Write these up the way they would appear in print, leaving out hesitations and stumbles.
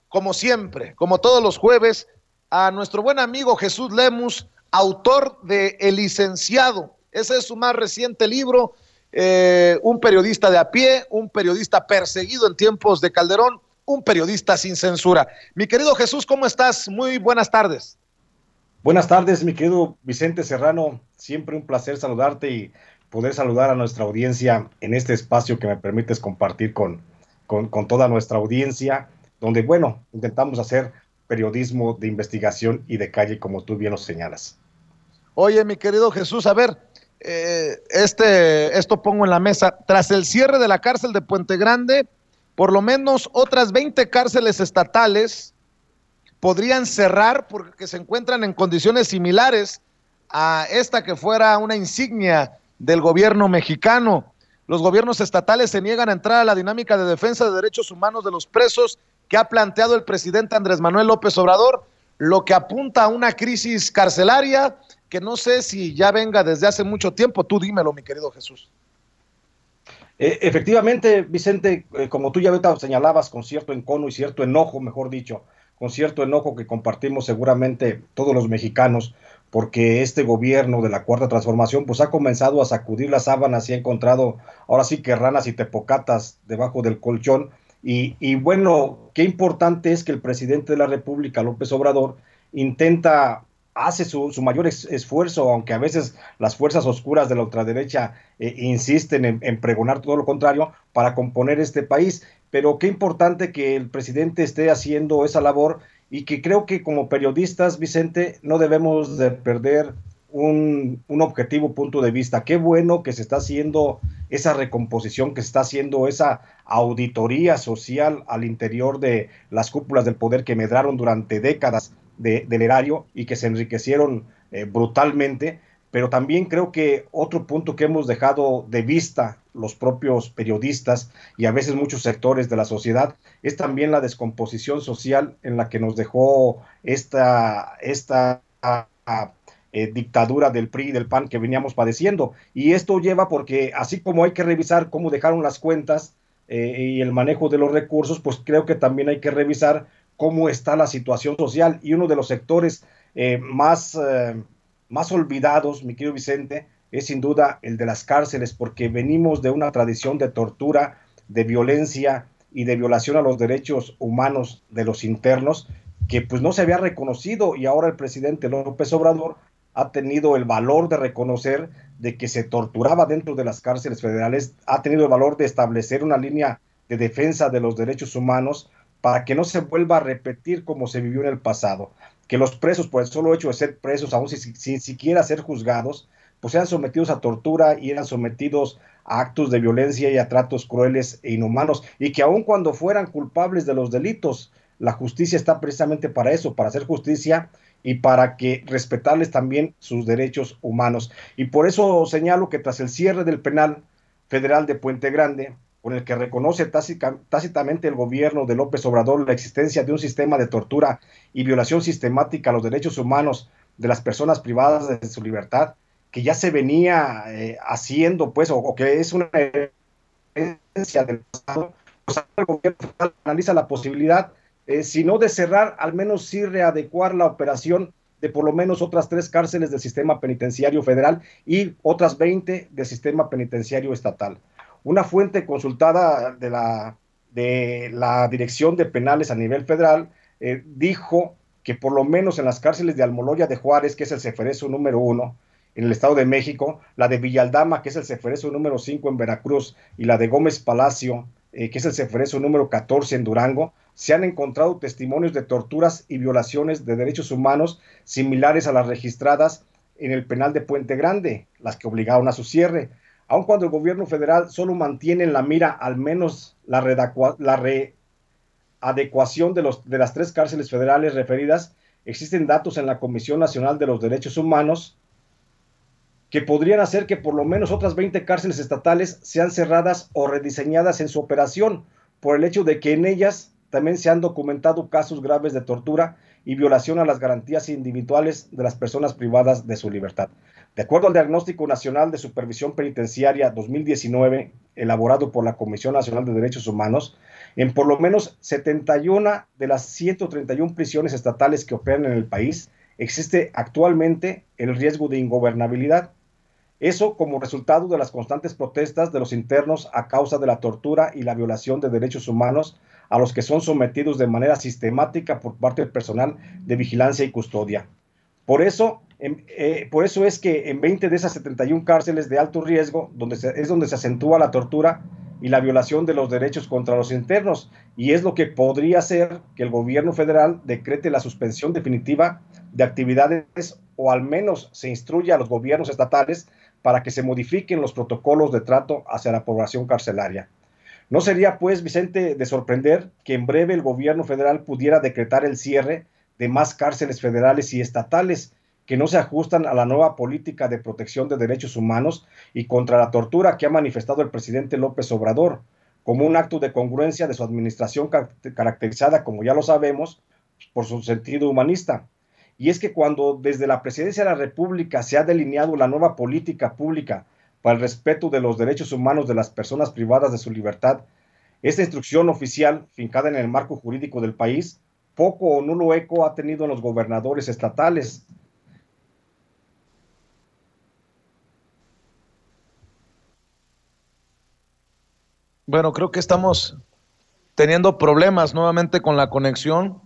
como siempre, como todos los jueves, a nuestro buen amigo Jesús Lemus, autor de El Licenciado. Ese es su más reciente libro, un periodista de a pie, un periodista perseguido en tiempos de Calderón, un periodista sin censura. Mi querido Jesús, ¿cómo estás? Muy buenas tardes. Buenas tardes, mi querido Vicente Serrano. Siempre un placer saludarte y poder saludar a nuestra audiencia en este espacio que me permites compartir con toda nuestra audiencia, donde, bueno, intentamos hacer periodismo de investigación y de calle, como tú bien lo señalas. Oye, mi querido Jesús, a ver, esto pongo en la mesa. Tras el cierre de la cárcel de Puente Grande, por lo menos otras 20 cárceles estatales podrían cerrar porque se encuentran en condiciones similares a esta que fuera una insignia del gobierno mexicano. Los gobiernos estatales se niegan a entrar a la dinámica de defensa de derechos humanos de los presos que ha planteado el presidente Andrés Manuel López Obrador, lo que apunta a una crisis carcelaria que no sé si ya venga desde hace mucho tiempo. Tú dímelo, mi querido Jesús. Efectivamente, Vicente, como tú ya ahorita señalabas, con cierto encono y cierto enojo, mejor dicho, con cierto enojo que compartimos seguramente todos los mexicanos, porque este gobierno de la Cuarta Transformación pues ha comenzado a sacudir las sábanas y ha encontrado ahora sí que ranas y tepocatas debajo del colchón. Y bueno, qué importante es que el presidente de la República, López Obrador, hace su mayor esfuerzo, aunque a veces las fuerzas oscuras de la ultraderecha insisten en pregonar todo lo contrario, para componer este país. Pero qué importante que el presidente esté haciendo esa labor y que creo que como periodistas, Vicente, no debemos de perder un objetivo punto de vista. Qué bueno que se está haciendo esa recomposición, que se está haciendo esa auditoría social al interior de las cúpulas del poder que medraron durante décadas del erario y que se enriquecieron brutalmente. Pero también creo que otro punto que hemos dejado de vista los propios periodistas y a veces muchos sectores de la sociedad es también la descomposición social en la que nos dejó esta dictadura del PRI y del PAN que veníamos padeciendo. Y esto lleva porque así como hay que revisar cómo dejaron las cuentas y el manejo de los recursos, pues creo que también hay que revisar cómo está la situación social. Y uno de los sectores más olvidados, mi querido Vicente, es sin duda el de las cárceles, porque venimos de una tradición de tortura, de violencia y de violación a los derechos humanos de los internos, que pues no se había reconocido, y ahora el presidente López Obrador ha tenido el valor de reconocer de que se torturaba dentro de las cárceles federales, ha tenido el valor de establecer una línea de defensa de los derechos humanos para que no se vuelva a repetir como se vivió en el pasado, que los presos, por el solo hecho de ser presos, aún sin siquiera ser juzgados, pues eran sometidos a tortura y eran sometidos a actos de violencia y a tratos crueles e inhumanos, y que aun cuando fueran culpables de los delitos, la justicia está precisamente para eso, para hacer justicia y para que respetarles también sus derechos humanos. Y por eso señalo que tras el cierre del penal federal de Puente Grande, con el que reconoce tácitamente el gobierno de López Obrador la existencia de un sistema de tortura y violación sistemática a los derechos humanos de las personas privadas de su libertad, que ya se venía haciendo, pues, o que es una herencia del pasado, pues el gobierno analiza la posibilidad, si no de cerrar, al menos sí readecuar la operación de por lo menos otras 3 cárceles del sistema penitenciario federal y otras 20 del sistema penitenciario estatal. Una fuente consultada de la Dirección de Penales a nivel federal dijo que por lo menos en las cárceles de Almoloya de Juárez, que es el Ceferezo número 1, en el Estado de México, la de Villaldama, que es el Ceferezo número 5 en Veracruz, y la de Gómez Palacio, que es el Ceferezo número 14 en Durango, se han encontrado testimonios de torturas y violaciones de derechos humanos similares a las registradas en el penal de Puente Grande, las que obligaron a su cierre. Aun cuando el gobierno federal solo mantiene en la mira al menos la readecuación de las 3 cárceles federales referidas, existen datos en la Comisión Nacional de los Derechos Humanos que podrían hacer que por lo menos otras 20 cárceles estatales sean cerradas o rediseñadas en su operación, por el hecho de que en ellas también se han documentado casos graves de tortura y violación a las garantías individuales de las personas privadas de su libertad. De acuerdo al Diagnóstico Nacional de Supervisión Penitenciaria 2019, elaborado por la Comisión Nacional de Derechos Humanos, En por lo menos 71 de las 131 prisiones estatales que operan en el país, existe actualmente el riesgo de ingobernabilidad. Eso como resultado de las constantes protestas de los internos a causa de la tortura y la violación de derechos humanos a los que son sometidos de manera sistemática por parte del personal de vigilancia y custodia. Por eso es que en 20 de esas 71 cárceles de alto riesgo es donde se acentúa la tortura y la violación de los derechos contra los internos, y es lo que podría hacer que el gobierno federal decrete la suspensión definitiva de actividades, o al menos se instruya a los gobiernos estatales para que se modifiquen los protocolos de trato hacia la población carcelaria. ¿No sería, pues, Vicente, de sorprender que en breve el gobierno federal pudiera decretar el cierre de más cárceles federales y estatales que no se ajustan a la nueva política de protección de derechos humanos y contra la tortura que ha manifestado el presidente López Obrador, como un acto de congruencia de su administración caracterizada, como ya lo sabemos, por su sentido humanista? Y es que cuando desde la Presidencia de la República se ha delineado la nueva política pública para el respeto de los derechos humanos de las personas privadas de su libertad, esta instrucción oficial, fincada en el marco jurídico del país, poco o nulo eco ha tenido en los gobernadores estatales. Bueno, creo que estamos teniendo problemas nuevamente con la conexión.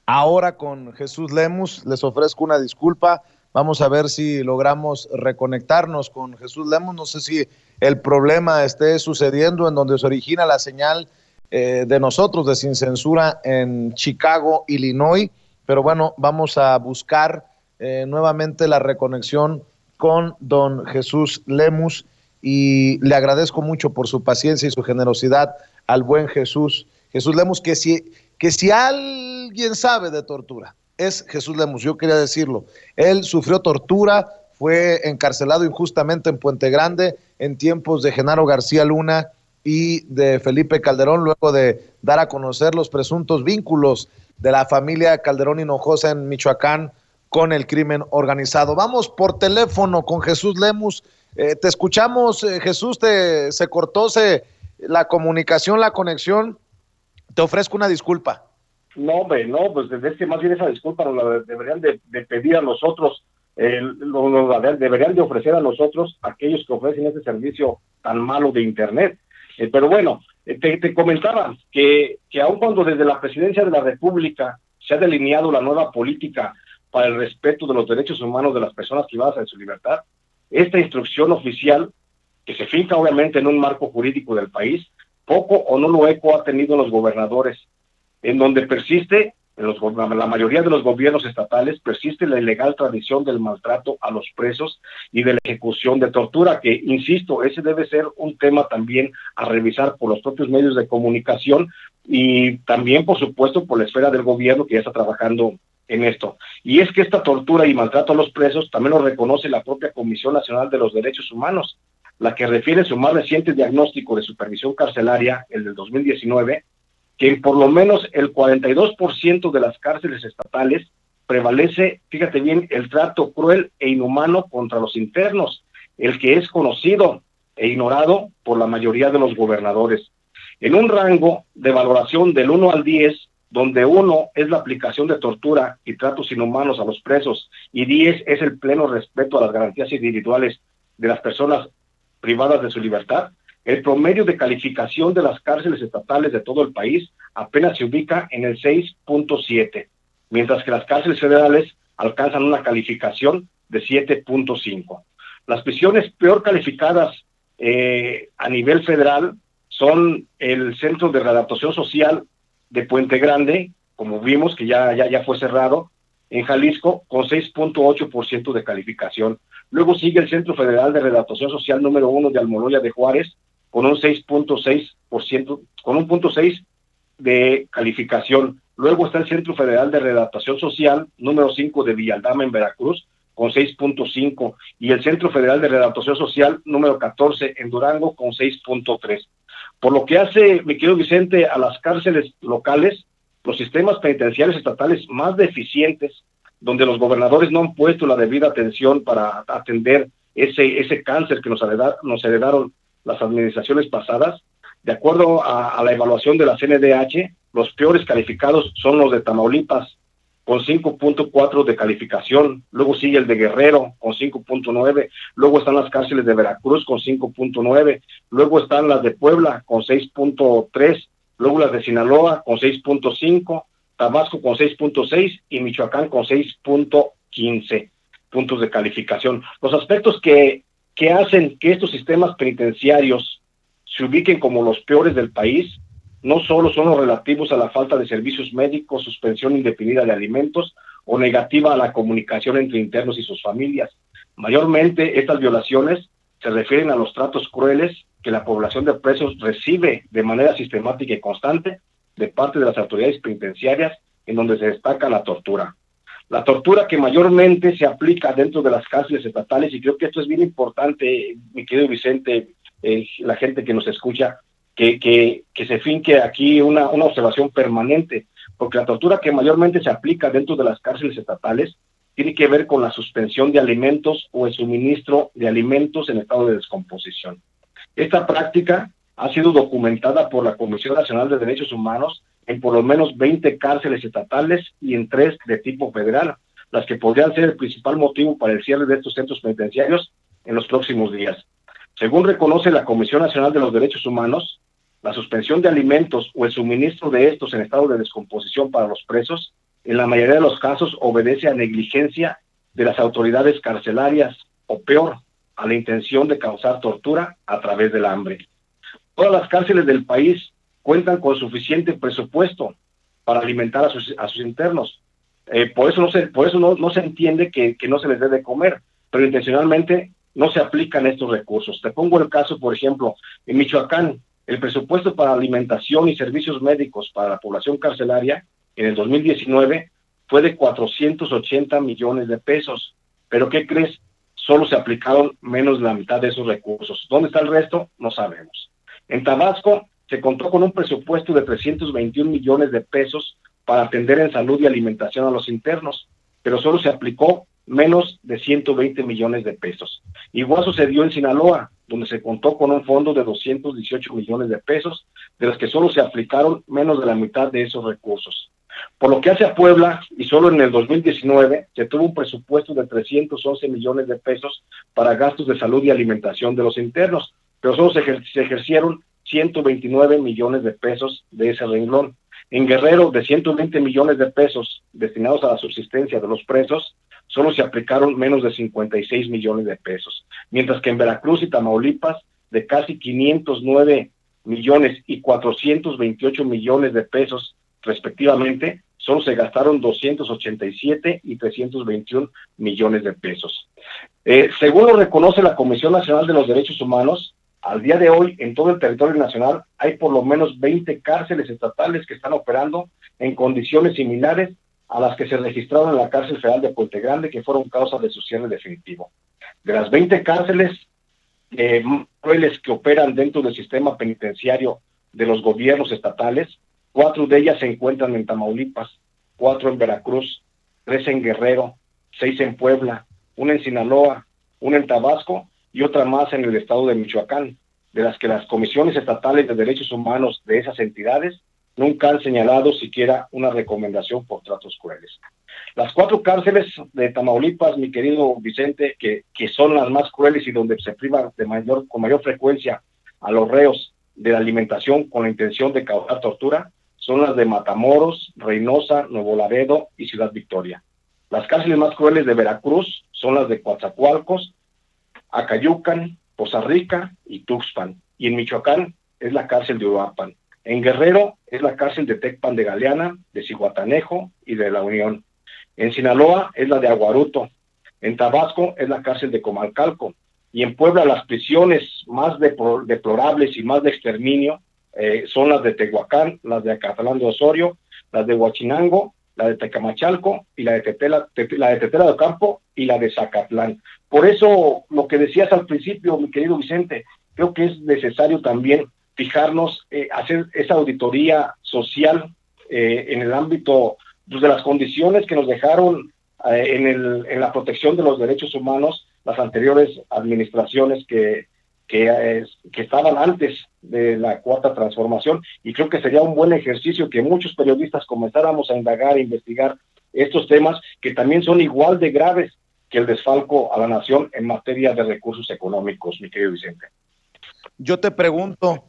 Ahora con Jesús Lemus, les ofrezco una disculpa. Vamos a ver si logramos reconectarnos con Jesús Lemus. No sé si el problema esté sucediendo en donde se origina la señal de nosotros de Sin Censura en Chicago, Illinois. Pero bueno, vamos a buscar nuevamente la reconexión con don Jesús Lemus, y le agradezco mucho por su paciencia y su generosidad al buen Jesús Lemus, que si alguien sabe de tortura, es Jesús Lemus. Yo quería decirlo. Él sufrió tortura, fue encarcelado injustamente en Puente Grande en tiempos de Genaro García Luna y de Felipe Calderón, luego de dar a conocer los presuntos vínculos de la familia Calderón Hinojosa en Michoacán con el crimen organizado. Vamos por teléfono con Jesús Lemus. Te escuchamos, Jesús. Se cortó la comunicación, la conexión. Te ofrezco una disculpa. No, hombre, no, pues desde que más bien esa disculpa nos la deberían de pedir a nosotros, deberían de ofrecer a nosotros, aquellos que ofrecen ese servicio tan malo de Internet. Pero bueno, te comentaba que aun cuando desde la Presidencia de la República se ha delineado la nueva política para el respeto de los derechos humanos de las personas privadas de su libertad, esta instrucción oficial, que se finca obviamente en un marco jurídico del país, poco o nulo eco ha tenido en los gobernadores, en donde persiste, la mayoría de los gobiernos estatales, persiste la ilegal tradición del maltrato a los presos y de la ejecución de tortura, que, insisto, ese debe ser un tema también a revisar por los propios medios de comunicación y también, por supuesto, por la esfera del gobierno que ya está trabajando en esto. Y es que esta tortura y maltrato a los presos también lo reconoce la propia Comisión Nacional de los Derechos Humanos, la que refiere en su más reciente diagnóstico de supervisión carcelaria, el del 2019, que en por lo menos el 42% de las cárceles estatales prevalece, fíjate bien, el trato cruel e inhumano contra los internos, el que es conocido e ignorado por la mayoría de los gobernadores. En un rango de valoración del 1 al 10, donde 1 es la aplicación de tortura y tratos inhumanos a los presos, y 10 es el pleno respeto a las garantías individuales de las personas privadas de su libertad, el promedio de calificación de las cárceles estatales de todo el país apenas se ubica en el 6.7, mientras que las cárceles federales alcanzan una calificación de 7.5. Las prisiones peor calificadas a nivel federal son el Centro de Readaptación Social de Puente Grande, como vimos que ya fue cerrado, en Jalisco, con 6.8% de calificación. Luego sigue el Centro Federal de Readaptación Social número 1 de Almoloya de Juárez, con un 6.6%, con un 0.6 de calificación. Luego está el Centro Federal de Readaptación Social número 5 de Villaldama en Veracruz, con 6.5, y el Centro Federal de Readaptación Social número 14 en Durango, con 6.3. Por lo que hace, mi querido Vicente, a las cárceles locales, los sistemas penitenciarios estatales más deficientes, donde los gobernadores no han puesto la debida atención para atender ese cáncer que nos heredaron las administraciones pasadas, De acuerdo a la evaluación de la CNDH, los peores calificados son los de Tamaulipas, con 5.4 de calificación, luego sigue el de Guerrero con 5.9, luego están las cárceles de Veracruz con 5.9, luego están las de Puebla con 6.3, luego las de Sinaloa con 6.5, Tabasco con 6.6 y Michoacán con 6.15 puntos de calificación. Los aspectos que hacen que estos sistemas penitenciarios se ubiquen como los peores del país no solo son los relativos a la falta de servicios médicos, suspensión indefinida de alimentos o negativa a la comunicación entre internos y sus familias. Mayormente estas violaciones se refieren a los tratos crueles que la población de presos recibe de manera sistemática y constante de parte de las autoridades penitenciarias, en donde se destaca la tortura. La tortura que mayormente se aplica dentro de las cárceles estatales, y creo que esto es bien importante, mi querido Vicente, la gente que nos escucha, que se finque aquí una observación permanente, porque la tortura que mayormente se aplica dentro de las cárceles estatales tiene que ver con la suspensión de alimentos o el suministro de alimentos en estado de descomposición. Esta práctica ha sido documentada por la Comisión Nacional de Derechos Humanos en por lo menos 20 cárceles estatales y en 3 de tipo federal, las que podrían ser el principal motivo para el cierre de estos centros penitenciarios en los próximos días. Según reconoce la Comisión Nacional de los Derechos Humanos, la suspensión de alimentos o el suministro de estos en estado de descomposición para los presos, en la mayoría de los casos obedece a negligencia de las autoridades carcelarias o peor, a la intención de causar tortura a través del hambre. Todas las cárceles del país cuentan con suficiente presupuesto para alimentar a sus internos. Por eso no se entiende que no se les debe comer, pero intencionalmente no se aplican estos recursos. Te pongo el caso, por ejemplo, en Michoacán, el presupuesto para alimentación y servicios médicos para la población carcelaria en el 2019 fue de 480 millones de pesos. ¿Pero qué crees? Solo se aplicaron menos de la mitad de esos recursos. ¿Dónde está el resto? No sabemos. En Tabasco se contó con un presupuesto de 321 millones de pesos para atender en salud y alimentación a los internos, pero solo se aplicó menos de 120 millones de pesos. Igual sucedió en Sinaloa, donde se contó con un fondo de 218 millones de pesos, de los que solo se aplicaron menos de la mitad de esos recursos. Por lo que hace a Puebla, y solo en el 2019, se tuvo un presupuesto de 311 millones de pesos para gastos de salud y alimentación de los internos, pero solo se ejercieron 129 millones de pesos de ese renglón. En Guerrero, de 120 millones de pesos destinados a la subsistencia de los presos, solo se aplicaron menos de 56 millones de pesos, mientras que en Veracruz y Tamaulipas, de casi 509 millones y 428 millones de pesos respectivamente, solo se gastaron 287 y 321 millones de pesos. Según lo reconoce la Comisión Nacional de los Derechos Humanos, al día de hoy, en todo el territorio nacional, hay por lo menos 20 cárceles estatales que están operando en condiciones similares a las que se registraron en la cárcel federal de Puente Grande, que fueron causa de su cierre definitivo. De las 20 cárceles crueles que operan dentro del sistema penitenciario de los gobiernos estatales, 4 de ellas se encuentran en Tamaulipas, 4 en Veracruz, 3 en Guerrero, 6 en Puebla, 1 en Sinaloa, 1 en Tabasco y otra más en el estado de Michoacán, de las que las comisiones estatales de derechos humanos de esas entidades nunca han señalado siquiera una recomendación por tratos crueles. Las 4 cárceles de Tamaulipas, mi querido Vicente, que son las más crueles y donde se priva con mayor frecuencia a los reos de la alimentación con la intención de causar tortura, son las de Matamoros, Reynosa, Nuevo Laredo y Ciudad Victoria. Las cárceles más crueles de Veracruz son las de Coatzacoalcos, Acayucan, Poza Rica y Tuxpan. Y en Michoacán es la cárcel de Uruapan. En Guerrero es la cárcel de Tecpan de Galeana, de Zihuatanejo y de La Unión. En Sinaloa es la de Aguaruto. En Tabasco es la cárcel de Comalcalco. Y en Puebla las prisiones más deplorables y más de exterminio son las de Tehuacán, las de Acatlán de Osorio, las de Huachinango, la de Tecamachalco y la de Tetela de Ocampo y la de Zacatlán. Por eso, lo que decías al principio, mi querido Vicente, creo que es necesario también fijarnos, hacer esa auditoría social en el ámbito pues, de las condiciones que nos dejaron en la protección de los derechos humanos las anteriores administraciones que que estaban antes de la cuarta transformación, y creo que sería un buen ejercicio que muchos periodistas comenzáramos a indagar, a investigar estos temas que también son igual de graves que el desfalco a la nación en materia de recursos económicos, mi querido Vicente. Yo te pregunto,